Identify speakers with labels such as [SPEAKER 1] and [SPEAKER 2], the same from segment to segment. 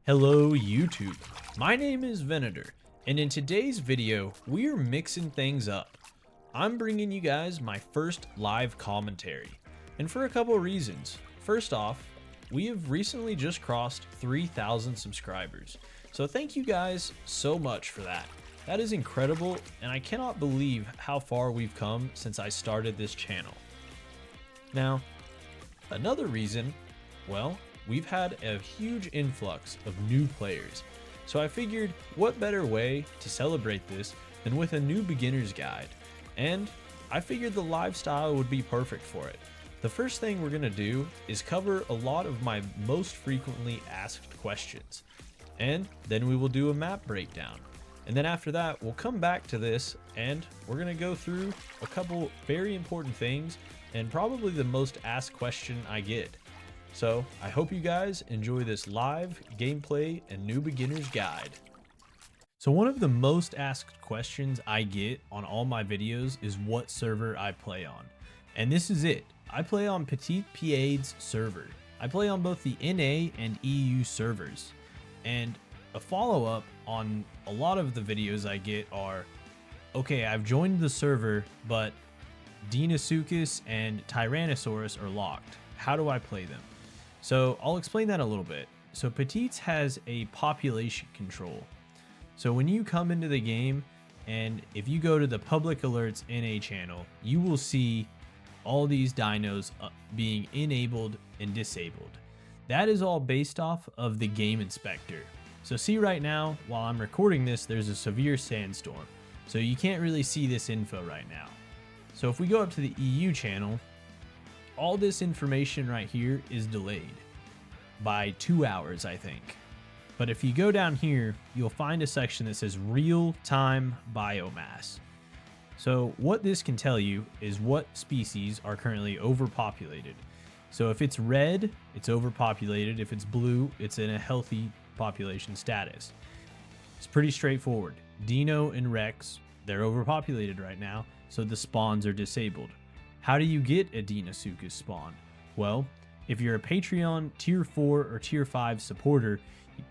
[SPEAKER 1] Hello YouTube, my name is Venator, and in today's video, we're mixing things up. I'm bringing you guys my first live commentary, and for a couple of reasons. First off, we have recently just crossed 3,000 subscribers, so thank you guys so much for that. That is incredible, and I cannot believe how far we've come since I started this channel. Now, another reason, well, we've had a huge influx of new players, so I figured what better way to celebrate this than with a new beginner's guide, and I figured the live style would be perfect for it. The first thing we're going to do is cover a lot of my most frequently asked questions, and then we will do a map breakdown. And then after that, we'll come back to this and we're going to go through a couple very important things and probably the most asked question I get. So I hope you guys enjoy this live gameplay and new beginner's guide. So one of the most asked questions I get on all my videos is what server I play on. And this is it. I play on Petite Pied's server. I play on both the NA and EU servers. And a follow-up on a lot of the videos I get are, okay, I've joined the server, but Deinosuchus and Tyrannosaurus are locked. How do I play them? So I'll explain that a little bit. So Petites has a population control. So when you come into the game, and if you go to the public alerts NA channel, you will see all these dinos being enabled and disabled. That is all based off of the game inspector. So see right now, while I'm recording this, there's a severe sandstorm. So you can't really see this info right now. So if we go up to the EU channel, all this information right here is delayed by 2 hours, I think. But if you go down here, you'll find a section that says real-time biomass. So what this can tell you is what species are currently overpopulated. So if it's red, it's overpopulated. If it's blue, it's in a healthy population status. It's pretty straightforward. Dino and Rex, they're overpopulated right now, so the spawns are disabled. How do you get a Deinosuchus spawn? Well, if you're a Patreon tier 4 or tier 5 supporter,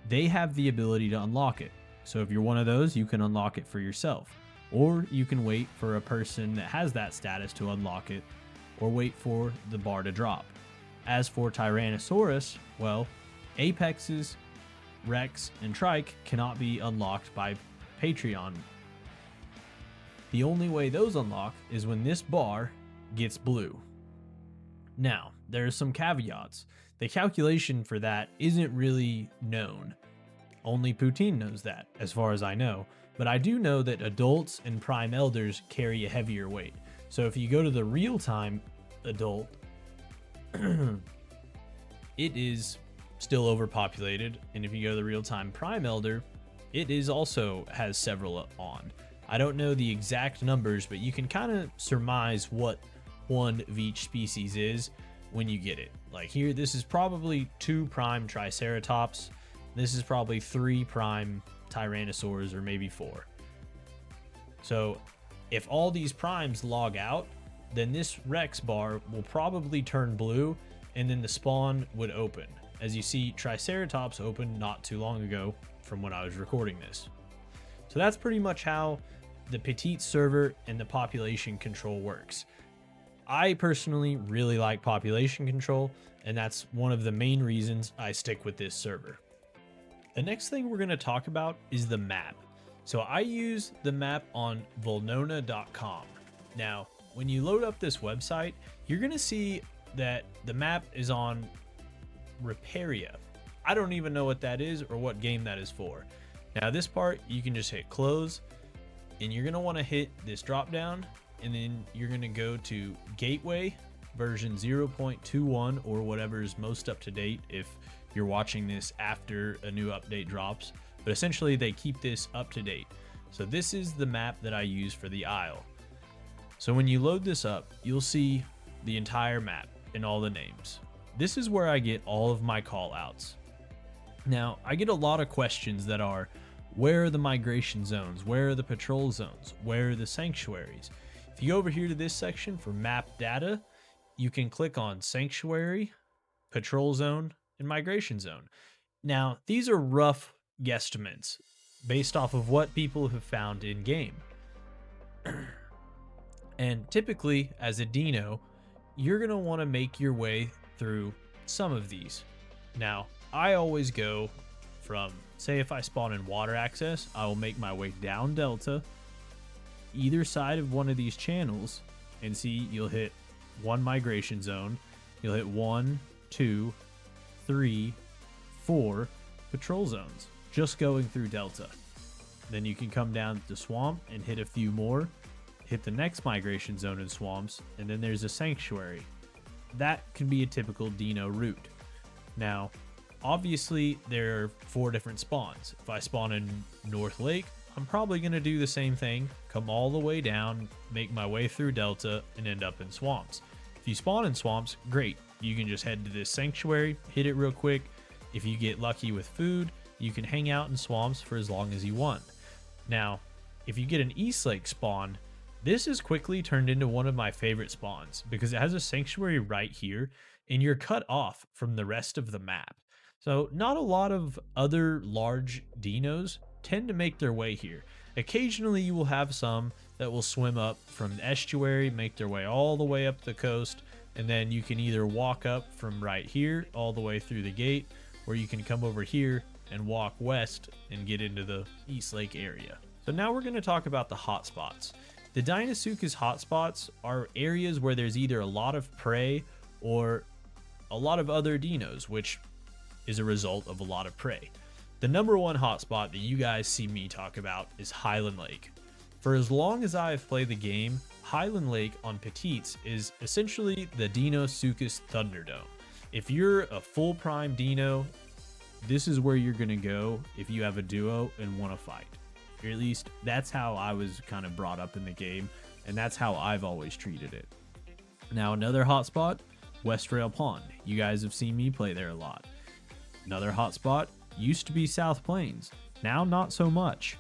[SPEAKER 1] they have the ability to unlock it. So if you're one of those, you can unlock it for yourself. Or you can wait for a person that has that status to unlock it, or wait for the bar to drop. As for Tyrannosaurus, well, Apexes, Rex, and Trike cannot be unlocked by Patreon. The only way those unlock is when this bar gets blue. Now, there are some caveats. The calculation for that isn't really known. Only Poutine knows that, as far as I know. But I do know that adults and prime elders carry a heavier weight. So if you go to the real-time adult, it is still overpopulated, and if you go to the real-time prime elder, it is also has several on. I don't know the exact numbers, but you can kind of surmise what one of each species is when you get it. Like here, this is probably 2 prime Triceratops. This is probably 3 prime Tyrannosaurs, or maybe 4. So if all these primes log out, then this Rex bar will probably turn blue, and then the spawn would open. As you see, Triceratops opened not too long ago from when I was recording this. So that's pretty much how the Petite server and the population control works. I personally really like population control, and that's one of the main reasons I stick with this server. The next thing we're going to talk about is the map. So I use the map on volnona.com. Now, when you load up this website, you're going to see that the map is on Riparia. I don't even know what that is or what game that is for. Now this part, you can just hit close, and you're going to want to hit this drop down, and then you're going to go to Gateway version 0.21 or whatever is most up to date if you're watching this after a new update drops. But essentially they keep this up to date. So this is the map that I use for the Isle. So when you load this up, you'll see the entire map and all the names. This is where I get all of my call outs. Now, I get a lot of questions that are, where are the migration zones? Where are the patrol zones? Where are the sanctuaries? If you go over here to this section for map data, you can click on sanctuary, patrol zone, and migration zone. Now, these are rough guesstimates based off of what people have found in game. And typically, as a dino, you're going to want to make your way through some of these. Now, I always go from, say, if I spawn in water access, I will make my way down Delta, either side of one of these channels, and see you'll hit one migration zone, you'll hit 1, 2, 3, 4 patrol zones just going through Delta. Then you can come down the swamp and hit a few more, hit the next migration zone in swamps, and then there's a sanctuary. That can be a typical dino route. Now, obviously there are 4 different spawns. If I spawn in North Lake, I'm probably going to do the same thing, come all the way down, make my way through Delta, and end up in swamps. If you spawn in swamps, great. You can just head to this sanctuary, hit it real quick. If you get lucky with food, you can hang out in swamps for as long as you want. Now, if you get an East Lake spawn, this is quickly turned into one of my favorite spawns because it has a sanctuary right here and you're cut off from the rest of the map. So not a lot of other large dinos tend to make their way here. Occasionally you will have some that will swim up from the estuary, make their way all the way up the coast, and then you can either walk up from right here all the way through the gate, or you can come over here and walk west and get into the East Lake area. So now we're going to talk about the hotspots. The Deinosuchus hotspots are areas where there's either a lot of prey or a lot of other dinos, which is a result of a lot of prey. The number one hotspot that you guys see me talk about is Highland Lake. For as long as I've played the game, Highland Lake on Petites is essentially the Deinosuchus Thunderdome. If you're a full prime dino, this is where you're going to go if you have a duo and want to fight. Or at least that's how I was kind of brought up in the game, and that's how I've always treated it. Now another hotspot, West Rail Pond. You guys have seen me play there a lot. Another hotspot used to be South Plains, now not so much.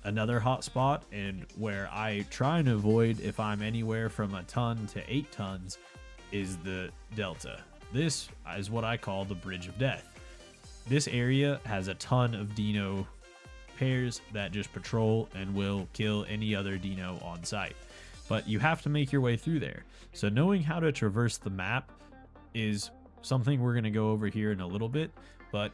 [SPEAKER 1] Another hotspot, and where I try and avoid if I'm anywhere from a ton to 8 tons, is the Delta. This is what I call the Bridge of Death. This area has a ton of dino pairs that just patrol and will kill any other dino on site. But you have to make your way through there. So knowing how to traverse the map is something we're going to go over here in a little bit, but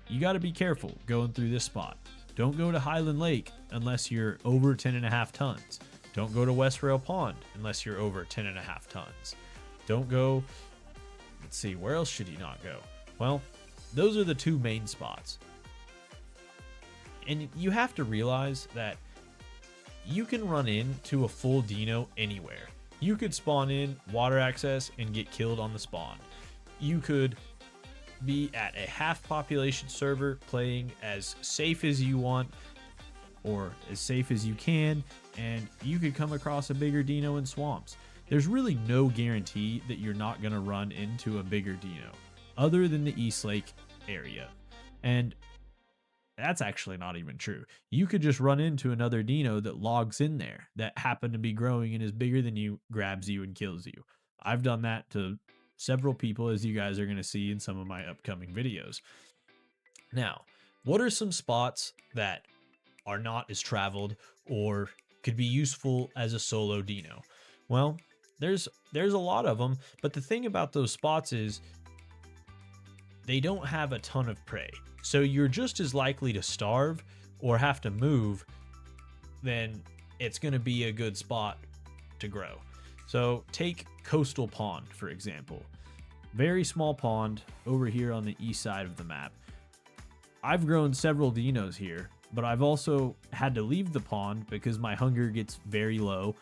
[SPEAKER 1] you got to be careful going through this spot. Don't go to Highland Lake unless you're over 10.5 tons. Don't go to West Rail Pond unless you're over 10.5 tons. Don't go, let's see, where else should you not go? Well, those are the 2 main spots. And you have to realize that you can run into a full dino anywhere. You could spawn in water access and get killed on the spawn. You could be at a half population server playing as safe as you want or as safe as you can, and you could come across a bigger dino in swamps. There's really no guarantee that you're not going to run into a bigger dino other than the East Lake area. And that's actually not even true. You could just run into another dino that logs in there that happened to be growing and is bigger than you, grabs you and kills you. I've done that to several people, as you guys are going to see in some of my upcoming videos. Now, what are some spots that are not as traveled or could be useful as a solo dino? Well, there's a lot of them, but the thing about those spots is they don't have a ton of prey. So you're just as likely to starve or have to move, then it's going to be a good spot to grow. So take Coastal Pond, for example. Very small pond over here on the east side of the map. I've grown several dinos here, but I've also had to leave the pond because my hunger gets very low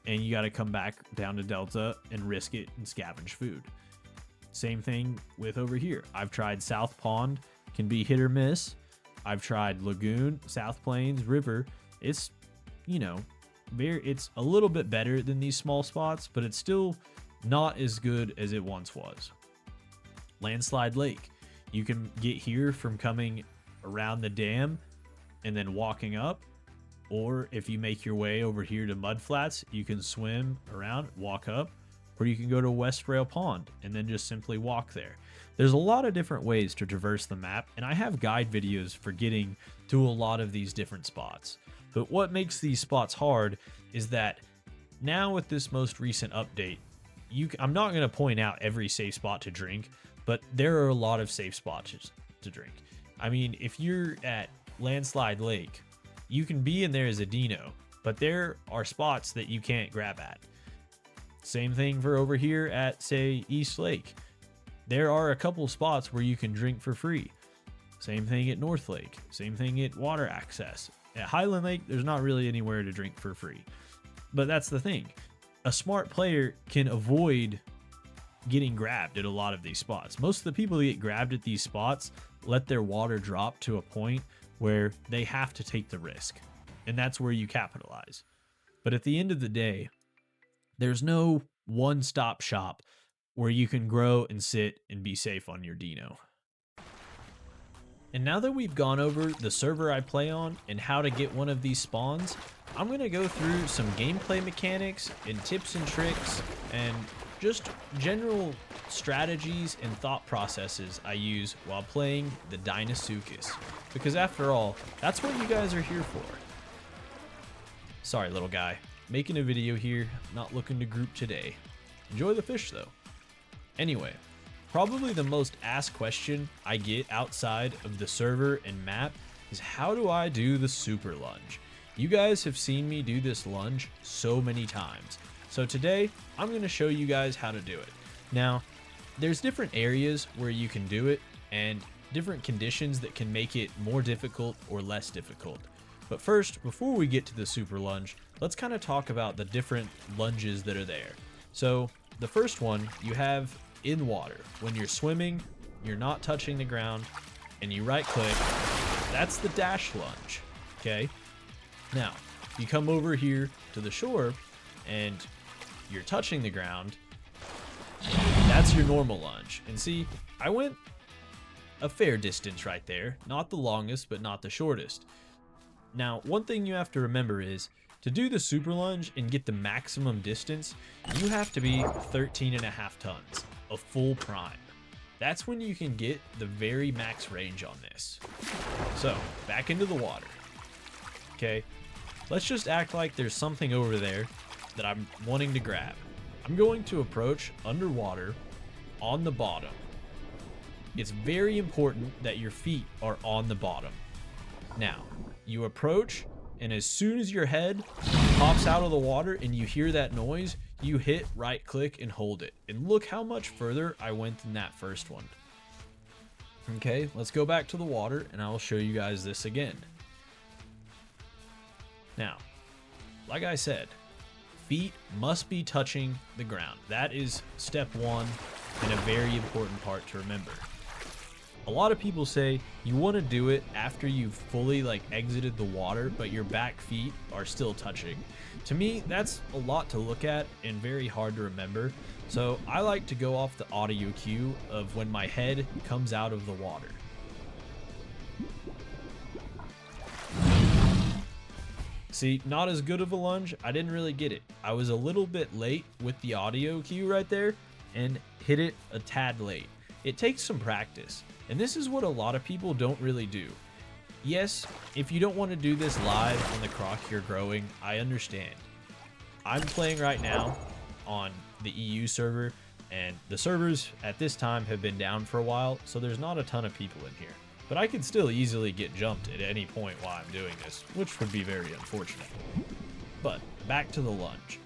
[SPEAKER 1] and you got to come back down to Delta and risk it and scavenge food. Same thing with over here. I've tried South Pond, can be hit or miss. I've tried Lagoon, South Plains, River. It's, it's a little bit better than these small spots, but it's still not as good as it once was. Landslide Lake. You can get here from coming around the dam and then walking up, or if you make your way over here to Mud Flats, you can swim around, walk up, or you can go to West Rail Pond and then just simply walk there. There's a lot of different ways to traverse the map, and I have guide videos for getting to a lot of these different spots. But what makes these spots hard is that now with this most recent update, I'm not going to point out every safe spot to drink, but there are a lot of safe spots to drink. I mean, if you're at Landslide Lake, you can be in there as a Dino, but there are spots that you can't grab at. Same thing for over here at, say, East Lake. There are a couple spots where you can drink for free. Same thing at North Lake. Same thing at Water Access. At Highland Lake, there's not really anywhere to drink for free. But that's the thing. A smart player can avoid getting grabbed at a lot of these spots. Most of the people that get grabbed at these spots let their water drop to a point where they have to take the risk. And that's where you capitalize. But at the end of the day, there's no one-stop shop where you can grow and sit and be safe on your Dino. And now that we've gone over the server I play on and how to get one of these spawns, I'm going to go through some gameplay mechanics and tips and tricks and just general strategies and thought processes I use while playing the Deinosuchus. Because after all, that's what you guys are here for. Sorry, little guy. Making a video here, not looking to group today. Enjoy the fish though. Anyway, probably the most asked question I get outside of the server and map is how do I do the super lunge? You guys have seen me do this lunge so many times. So today, I'm going to show you guys how to do it. Now, there's different areas where you can do it and different conditions that can make it more difficult or less difficult. But first, before we get to the super lunge, let's kind of talk about the different lunges that are there. So the first one you have in water. When you're swimming, you're not touching the ground, and you right click, that's the dash lunge, okay? Now, you come over here to the shore, and you're touching the ground, that's your normal lunge. And see, I went a fair distance right there, not the longest, but not the shortest. Now, one thing you have to remember is, to do the super lunge and get the maximum distance, you have to be 13.5 tons, a full prime. That's when you can get the very max range on this. So, back into the water. Okay, let's just act like there's something over there that I'm wanting to grab. I'm going to approach underwater on the bottom. It's very important that your feet are on the bottom. Now, you approach, and as soon as your head pops out of the water and you hear that noise, you hit right click and hold it. And look how much further I went than that first one. Okay, let's go back to the water and I'll show you guys this again. Now, like I said, feet must be touching the ground. That is step one and a very important part to remember. A lot of people say you want to do it after you've fully exited the water, but your back feet are still touching. To me, that's a lot to look at and very hard to remember. So I like to go off the audio cue of when my head comes out of the water. See, not as good of a lunge. I didn't really get it. I was a little bit late with the audio cue right there and hit it a tad late. It takes some practice, and this is what a lot of people don't really do. Yes, if you don't want to do this live on the croc you're growing, I understand. I'm playing right now on the EU server, and the servers at this time have been down for a while, so there's not a ton of people in here. But I could still easily get jumped at any point while I'm doing this, which would be very unfortunate. But back to the lunge.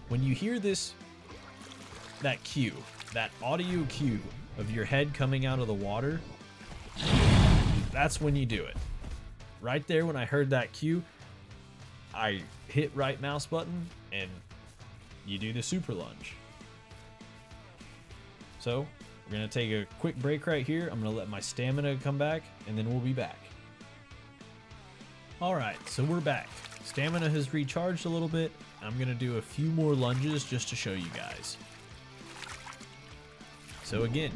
[SPEAKER 1] When you hear that cue, that audio cue of your head coming out of the water, that's when you do it. Right there when I heard that cue, I hit right mouse button and you do the super lunge. So we're going to take a quick break right here. I'm going to let my stamina come back and then we'll be back. Alright, so we're back. Stamina has recharged a little bit. I'm going to do a few more lunges just to show you guys. So again,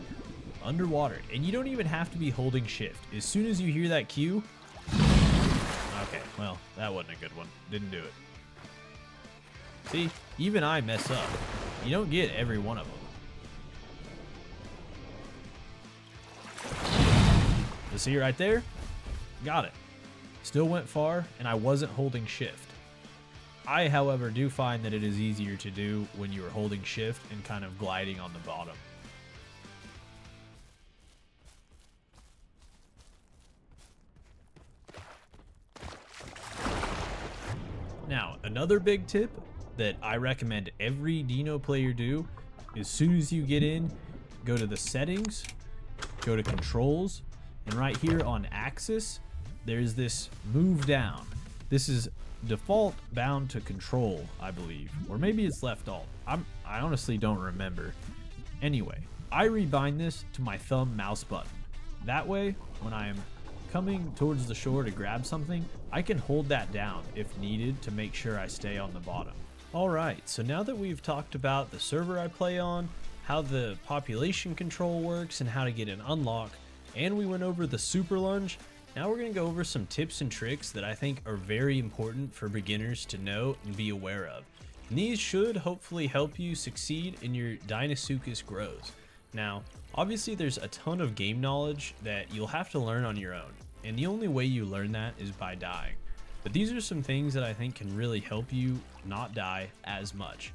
[SPEAKER 1] underwater, and you don't even have to be holding shift. As soon as you hear that cue, okay, well, that wasn't a good one. Didn't do it. See, even I mess up. You don't get every one of them. So see right there? Got it. Still went far, and I wasn't holding shift. I, however, do find that it is easier to do when you are holding shift and kind of gliding on the bottom. Now, another big tip that I recommend every Dino player do, as soon as you get in, go to the settings, go to controls, and right here on axis, there's this move down. This is default bound to control, I believe, or maybe it's left alt. I honestly don't remember. Anyway, I rebind this to my thumb mouse button. That way, when I am coming towards the shore to grab something, I can hold that down if needed to make sure I stay on the bottom. Alright, so now that we've talked about the server I play on, how the population control works, and how to get an unlock, and we went over the super lunge, now we're going to go over some tips and tricks that I think are very important for beginners to know and be aware of. And these should hopefully help you succeed in your Deinosuchus grows. Now, obviously there's a ton of game knowledge that you'll have to learn on your own, and the only way you learn that is by dying. But these are some things that I think can really help you not die as much.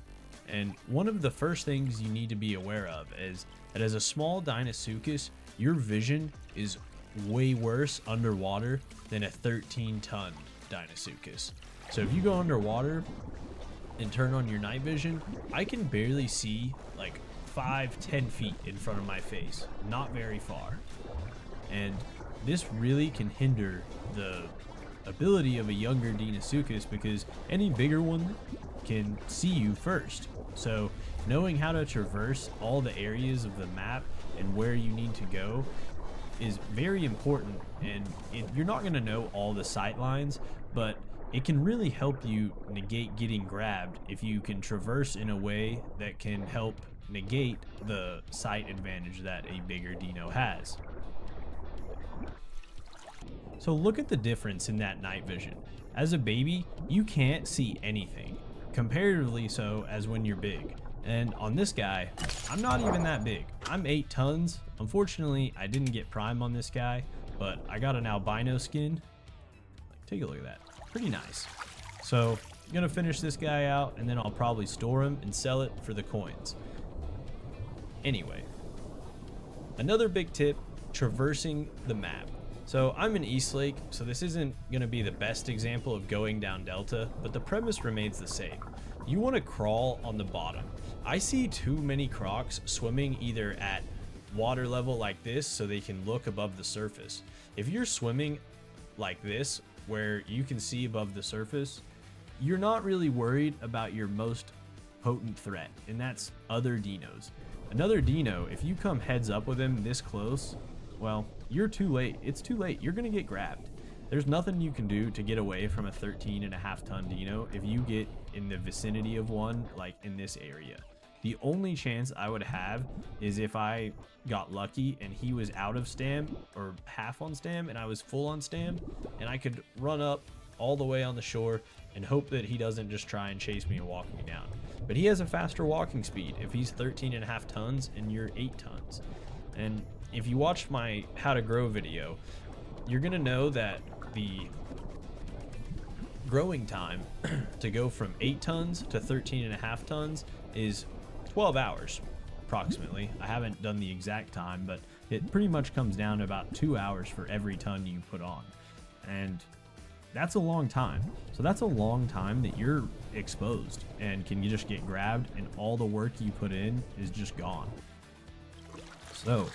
[SPEAKER 1] And one of the first things you need to be aware of is that as a small Deinosuchus, your vision is way worse underwater than a 13-ton Deinosuchus. So if you go underwater and turn on your night vision, I can barely see like 5-10 feet in front of my face, not very far. And this really can hinder the ability of a younger Deinosuchus because any bigger one can see you first. So knowing how to traverse all the areas of the map and where you need to go is very important, and you're not going to know all the sight lines, but it can really help you negate getting grabbed if you can traverse in a way that can help negate the sight advantage that a bigger Dino has. So look at the difference in that night vision. As a baby, you can't see anything, comparatively so as when you're big. And on this guy, I'm not even that big. I'm 8 tons. Unfortunately, I didn't get prime on this guy, but I got an albino skin. Take a look at that. Pretty nice. So I'm gonna finish this guy out, and then I'll probably store him and sell it for the coins. Anyway, another big tip, traversing the map. So I'm in Eastlake, so this isn't gonna be the best example of going down Delta, but the premise remains the same. You wanna crawl on the bottom. I see too many crocs swimming either at water level like this so they can look above the surface. If you're swimming like this, where you can see above the surface, you're not really worried about your most potent threat, and that's other dinos. Another dino, if you come heads up with him this close, well, you're too late. It's too late. You're gonna get grabbed. There's nothing you can do to get away from a 13.5-ton dino if you get in the vicinity of one, like in this area. The only chance I would have is if I got lucky and he was out of stam or half on stam and I was full on stam, and I could run up all the way on the shore and hope that he doesn't just try and chase me and walk me down. But he has a faster walking speed if he's 13.5 tons and you're 8 tons. And if you watched my how to grow video, you're gonna know that the growing time to go from 8 tons to 13.5 tons is 12 hours approximately. I haven't done the exact time, but it pretty much comes down to about 2 hours for every ton you put on. And that's a long time. So that's a long time that you're exposed and can you just get grabbed, and all the work you put in is just gone. So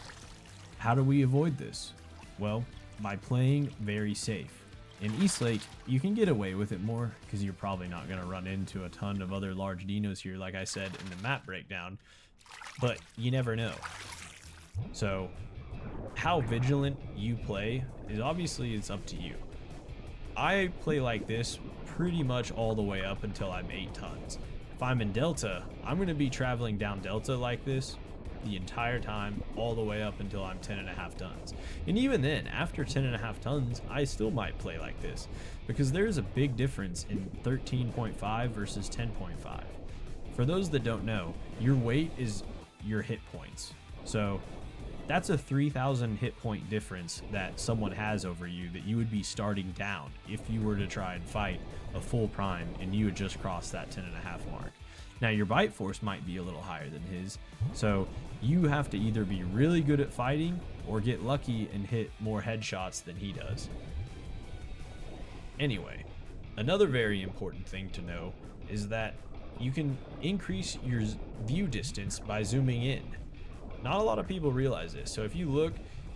[SPEAKER 1] how do we avoid this? Well, by playing very safe. In Eastlake, you can get away with it more because you're probably not going to run into a ton of other large dinos here, like I said in the map breakdown, but you never know. So how vigilant you play is obviously it's up to you. I play like this pretty much all the way up until I'm 8 tons. If I'm in Delta, I'm going to be traveling down Delta like this the entire time, all the way up until I'm 10.5 tons. And even then, after 10.5 tons, I still might play like this because there's a big difference in 13.5 versus 10.5. For those that don't know, your weight is your hit points. So That's a 3,000 hit point difference that someone has over you that you would be starting down if you were to try and fight a full prime and you had just crossed that 10.5 mark. Now your bite force might be a little higher than his, so you have to either be really good at fighting or get lucky and hit more headshots than he does. Anyway, another very important thing to know is that you can increase your view distance by zooming in. Not a lot of people realize this. So if you look,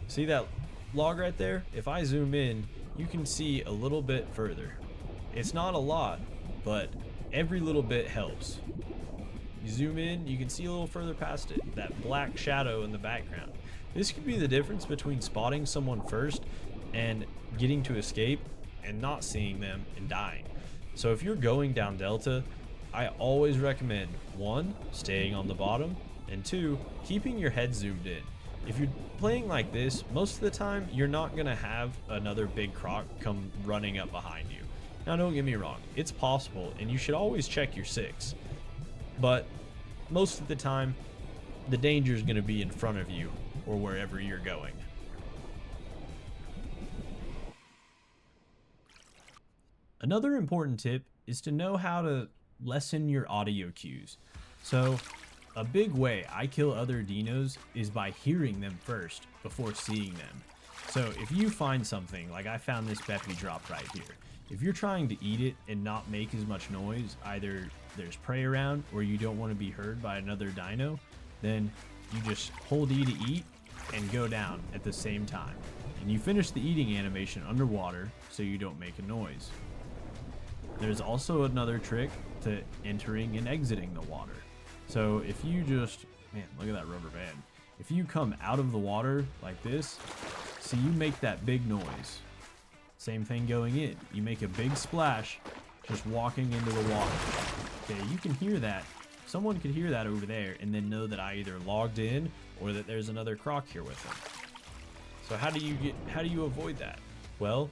[SPEAKER 1] see that log right there? If I zoom in, you can see a little bit further. It's not a lot, but every little bit helps. You zoom in, you can see a little further past it, that black shadow in the background. This could be the difference between spotting someone first and getting to escape and not seeing them and dying. So if you're going down Delta, I always recommend 1, staying on the bottom, and 2, keeping your head zoomed in. If you're playing like this, most of the time you're not gonna have another big croc come running up behind you. Now don't get me wrong, it's possible and you should always check your 6, but most of the time the danger is gonna be in front of you or wherever you're going. Another important tip is to know how to lessen your audio cues. So a big way I kill other dinos is by hearing them first before seeing them. So if you find something, like I found this Beppy drop right here, if you're trying to eat it and not make as much noise, either there's prey around or you don't want to be heard by another dino, then you just hold E to eat and go down at the same time. And you finish the eating animation underwater so you don't make a noise. There's also another trick to entering and exiting the water. So if you just, man, look at that rubber band. If you come out of the water like this, see, you make that big noise. Same thing going in. You make a big splash just walking into the water. Okay, you can hear that. Someone could hear that over there and then know that I either logged in or that there's another croc here with them. So how do you avoid that? Well,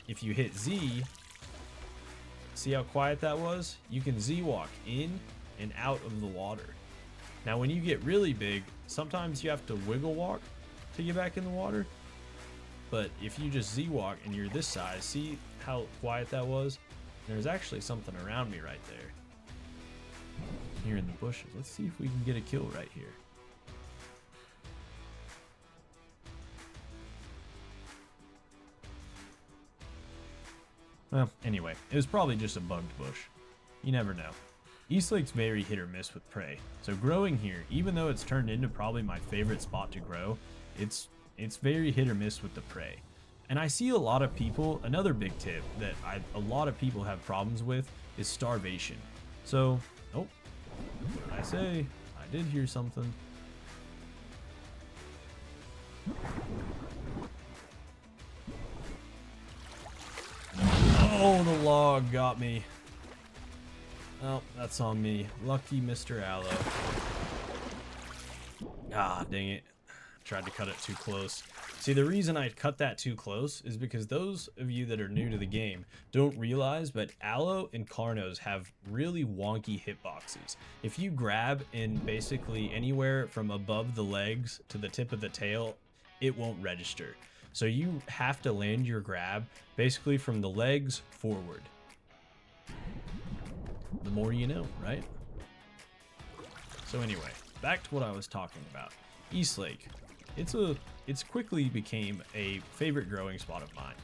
[SPEAKER 1] if you hit Z, see how quiet that was? You can Z walk in and out of the water. Now when you get really big, sometimes you have to wiggle walk to get back in the water. But if you just Z walk and you're this size, see how quiet that was? There's actually something around me right there. Here in the bushes. Let's see if we can get a kill right here. Well, anyway, it was probably just a bugged bush. You never know. East Lake's very hit or miss with prey, so growing here, even though it's turned into probably my favorite spot to grow, it's very hit or miss with the prey. And I see a lot of people, another big tip that a lot of people have problems with is starvation. So, oh, what did I say? I did hear something. Oh, the log got me. Oh, that's on me. Lucky Mr. Aloe. Ah, dang it. Tried to cut it too close. See, the reason I cut that too close is because those of you that are new to the game don't realize, but Aloe and Carnos have really wonky hitboxes. If you grab in basically anywhere from above the legs to the tip of the tail, it won't register. So you have to land your grab basically from the legs forward. The more you know, right? So anyway, back to what I was talking about. East Lake. It's quickly became a favorite growing spot of mine.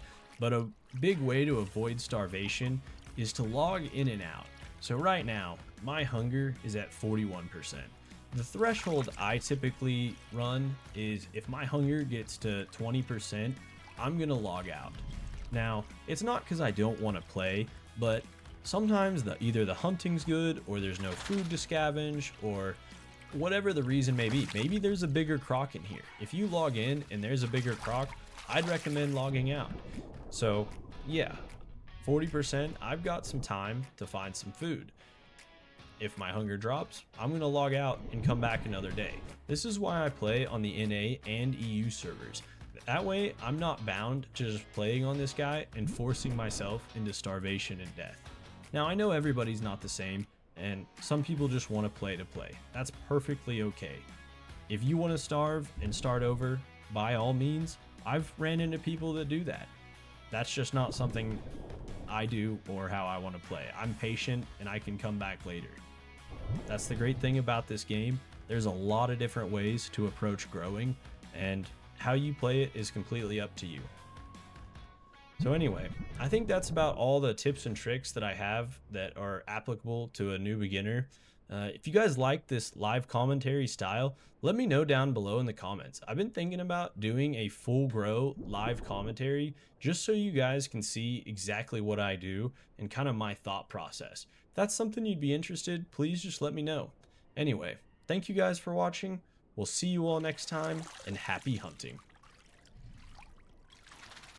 [SPEAKER 1] But a big way to avoid starvation is to log in and out. So right now, my hunger is at 41%. The threshold I typically run is if my hunger gets to 20%, I'm gonna log out. Now, it's not because I don't want to play, but sometimes either the hunting's good or there's no food to scavenge or whatever the reason may be. Maybe there's a bigger croc in here. If you log in and there's a bigger croc, I'd recommend logging out. So yeah, 40%, I've got some time to find some food. If my hunger drops, I'm gonna log out and come back another day. This is why I play on the NA and EU servers. That way, I'm not bound to just playing on this guy and forcing myself into starvation and death. Now, I know everybody's not the same, and some people just want to play. That's perfectly okay. If you want to starve and start over, by all means, I've ran into people that do that. That's just not something I do or how I want to play. I'm patient and I can come back later. That's the great thing about this game. There's a lot of different ways to approach growing, and how you play it is completely up to you. So anyway, I think that's about all the tips and tricks that I have that are applicable to a new beginner. If you guys like this live commentary style, let me know down below in the comments. I've been thinking about doing a full grow live commentary just so you guys can see exactly what I do and kind of my thought process. If that's something you'd be interested, please just let me know. Anyway, thank you guys for watching. We'll see you all next time, and happy hunting.